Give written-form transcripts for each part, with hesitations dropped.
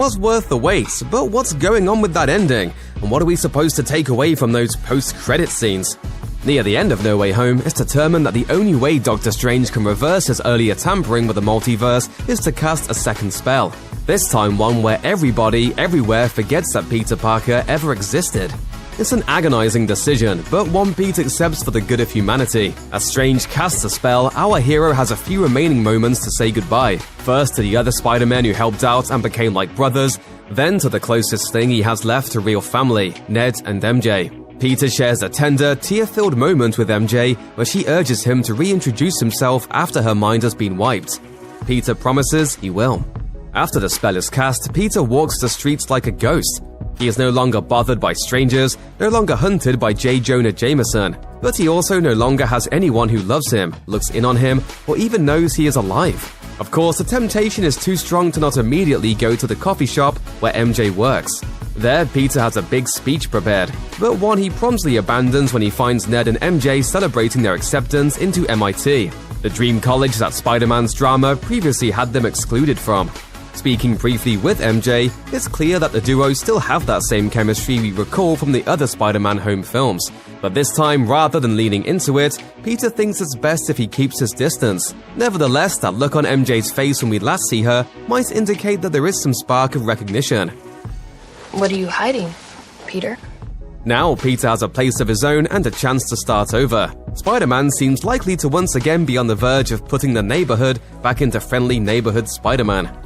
Was worth the wait, but what's going on with that ending? And what are we supposed to take away from those post-credit scenes? Near the end of No Way Home, it's determined that the only way Doctor Strange can reverse his earlier tampering with the multiverse is to cast a second spell. This time one where everybody, everywhere forgets that Peter Parker ever existed. It's an agonizing decision, but one Pete accepts for the good of humanity. As Strange casts a spell, our hero has a few remaining moments to say goodbye. First to the other Spider-Men who helped out and became like brothers, then to the closest thing he has left to real family, Ned and MJ. Peter shares a tender, tear-filled moment with MJ where she urges him to reintroduce himself after her mind has been wiped. Peter promises he will. After the spell is cast, Peter walks the streets like a ghost. He is no longer bothered by strangers, no longer hunted by J. Jonah Jameson, but he also no longer has anyone who loves him, looks in on him, or even knows he is alive. Of course, the temptation is too strong to not immediately go to the coffee shop where MJ works. There, Peter has a big speech prepared, but one he promptly abandons when he finds Ned and MJ celebrating their acceptance into MIT, the dream college that Spider-Man's drama previously had them excluded from. Speaking briefly with MJ, it's clear that the duo still have that same chemistry we recall from the other Spider-Man home films. But this time, rather than leaning into it, Peter thinks it's best if he keeps his distance. Nevertheless, that look on MJ's face when we last see her might indicate that there is some spark of recognition. What are you hiding, Peter? Now, Peter has a place of his own and a chance to start over. Spider-Man seems likely to once again be on the verge of putting the neighborhood back into friendly neighborhood Spider-Man.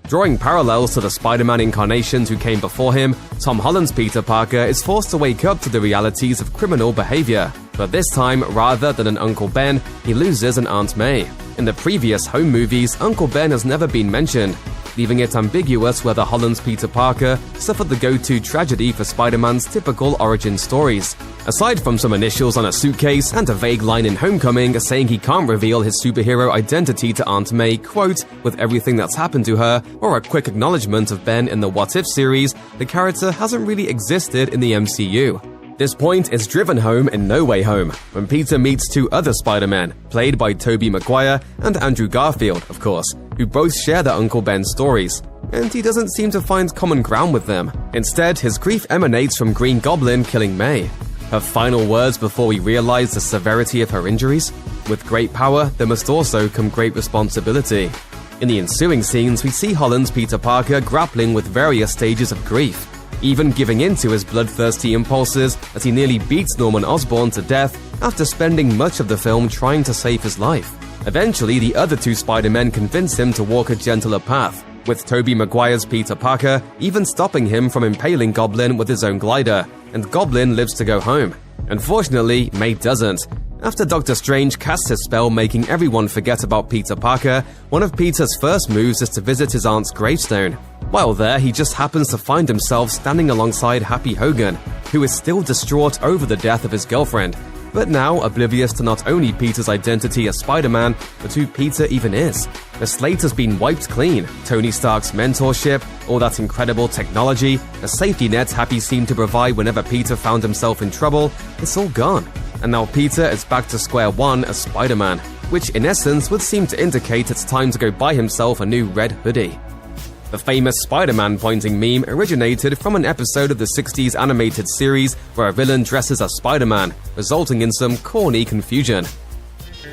Drawing parallels to the Spider-Man incarnations who came before him, Tom Holland's Peter Parker is forced to wake up to the realities of criminal behavior. But this time, rather than an Uncle Ben, he loses an Aunt May. In the previous home movies, Uncle Ben has never been mentioned, leaving it ambiguous whether Holland's Peter Parker suffered the go-to tragedy for Spider-Man's typical origin stories. Aside from some initials on a suitcase and a vague line in Homecoming saying he can't reveal his superhero identity to Aunt May, quote, with everything that's happened to her, or a quick acknowledgement of Ben in the What If series, the character hasn't really existed in the MCU. This point is driven home in No Way Home, when Peter meets two other Spider-Men, played by Tobey Maguire and Andrew Garfield, of course, who both share their Uncle Ben stories, and he doesn't seem to find common ground with them. Instead, his grief emanates from Green Goblin killing May. Her final words before we realize the severity of her injuries? With great power, there must also come great responsibility. In the ensuing scenes, we see Holland's Peter Parker grappling with various stages of grief, even giving in to his bloodthirsty impulses as he nearly beats Norman Osborn to death after spending much of the film trying to save his life. Eventually, the other two Spider-Men convince him to walk a gentler path, with Tobey Maguire's Peter Parker even stopping him from impaling Goblin with his own glider, and Goblin lives to go home. Unfortunately, May doesn't. After Doctor Strange casts his spell making everyone forget about Peter Parker, one of Peter's first moves is to visit his aunt's gravestone. While there, he just happens to find himself standing alongside Happy Hogan, who is still distraught over the death of his girlfriend, but now oblivious to not only Peter's identity as Spider-Man, but who Peter even is. The slate has been wiped clean. Tony Stark's mentorship, all that incredible technology, the safety net Happy seemed to provide whenever Peter found himself in trouble, it's all gone. And now Peter is back to square one as Spider-Man, which in essence would seem to indicate it's time to go buy himself a new red hoodie. The famous Spider-Man pointing meme originated from an episode of the 60s animated series where a villain dresses as Spider-Man, resulting in some corny confusion.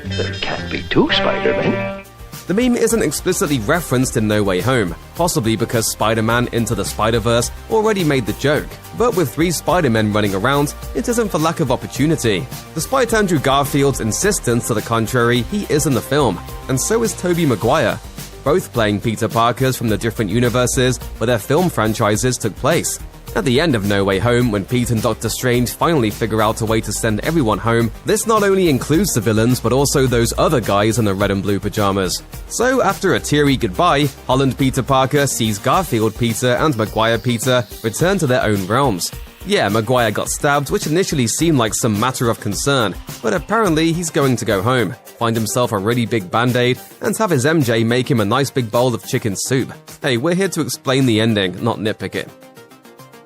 There can't be two Spider-Men. The meme isn't explicitly referenced in No Way Home, possibly because Spider-Man Into the Spider-Verse already made the joke, but with three Spider-Men running around, it isn't for lack of opportunity. Despite Andrew Garfield's insistence to the contrary, he is in the film, and so is Tobey Maguire, both playing Peter Parkers from the different universes where their film franchises took place. At the end of No Way Home, when Pete and Doctor Strange finally figure out a way to send everyone home, this not only includes the villains but also those other guys in the red and blue pajamas. So after a teary goodbye, Holland Peter Parker sees Garfield Peter and Maguire Peter return to their own realms. Yeah, Maguire got stabbed, which initially seemed like some matter of concern, but apparently he's going to go home, find himself a really big band-aid, and have his MJ make him a nice big bowl of chicken soup. Hey, we're here to explain the ending, not nitpick it.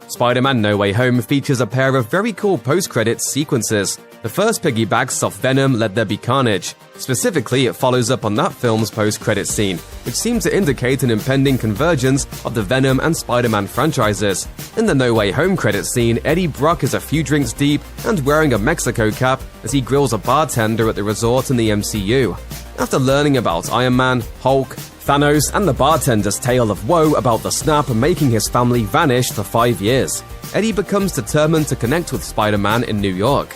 Spider-Man No Way Home features a pair of very cool post-credits sequences. The first piggybacks off Venom Let There Be Carnage. Specifically, it follows up on that film's post-credits scene, which seems to indicate an impending convergence of the Venom and Spider-Man franchises. In the No Way Home credits scene, Eddie Brock is a few drinks deep and wearing a Mexico cap as he grills a bartender at the resort in the MCU. After learning about Iron Man, Hulk, Thanos, and the bartender's tale of woe about the snap making his family vanish for 5 years, Eddie becomes determined to connect with Spider-Man in New York.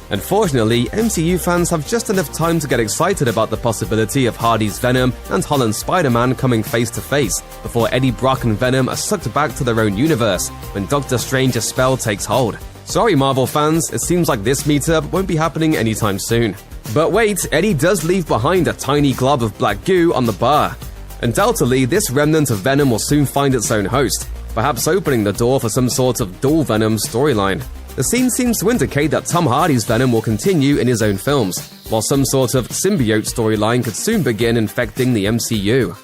Unfortunately, MCU fans have just enough time to get excited about the possibility of Hardy's Venom and Holland's Spider-Man coming face-to-face before Eddie Brock and Venom are sucked back to their own universe when Doctor Strange's spell takes hold. Sorry, Marvel fans, it seems like this meetup won't be happening anytime soon. But wait, Eddie does leave behind a tiny glob of black goo on the bar. Undoubtedly, this remnant of Venom will soon find its own host, perhaps opening the door for some sort of dual Venom storyline. The scene seems to indicate that Tom Hardy's Venom will continue in his own films, while some sort of symbiote storyline could soon begin infecting the MCU.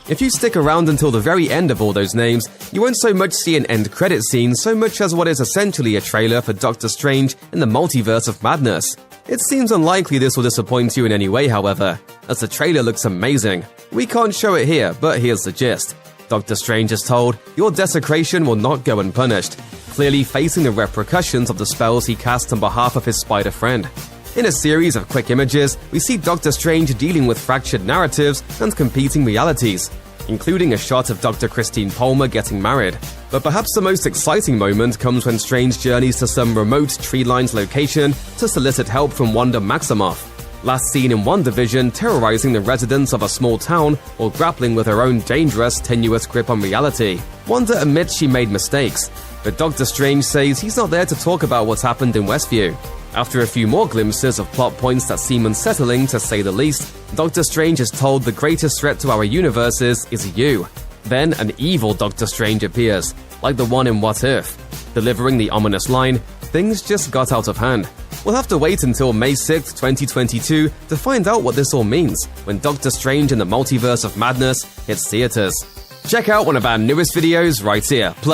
If you stick around until the very end of all those names, you won't so much see an end credit scene so much as what is essentially a trailer for Doctor Strange in the Multiverse of Madness. It seems unlikely this will disappoint you in any way, however, as the trailer looks amazing. We can't show it here, but here's the gist. Doctor Strange is told, your desecration will not go unpunished, clearly facing the repercussions of the spells he cast on behalf of his spider friend. In a series of quick images, we see Doctor Strange dealing with fractured narratives and competing realities, including a shot of Dr. Christine Palmer getting married. But perhaps the most exciting moment comes when Strange journeys to some remote tree-lined location to solicit help from Wanda Maximoff, last seen in WandaVision terrorizing the residents of a small town while grappling with her own dangerous, tenuous grip on reality. Wanda admits she made mistakes, but Doctor Strange says he's not there to talk about what's happened in Westview. After a few more glimpses of plot points that seem unsettling to say the least, Doctor Strange is told the greatest threat to our universes is you. Then an evil Doctor Strange appears, like the one in What If, delivering the ominous line, "Things just got out of hand." We'll have to wait until May 6th, 2022 to find out what this all means when Doctor Strange in the Multiverse of Madness hits theaters. Check out one of our newest videos right here. Plus,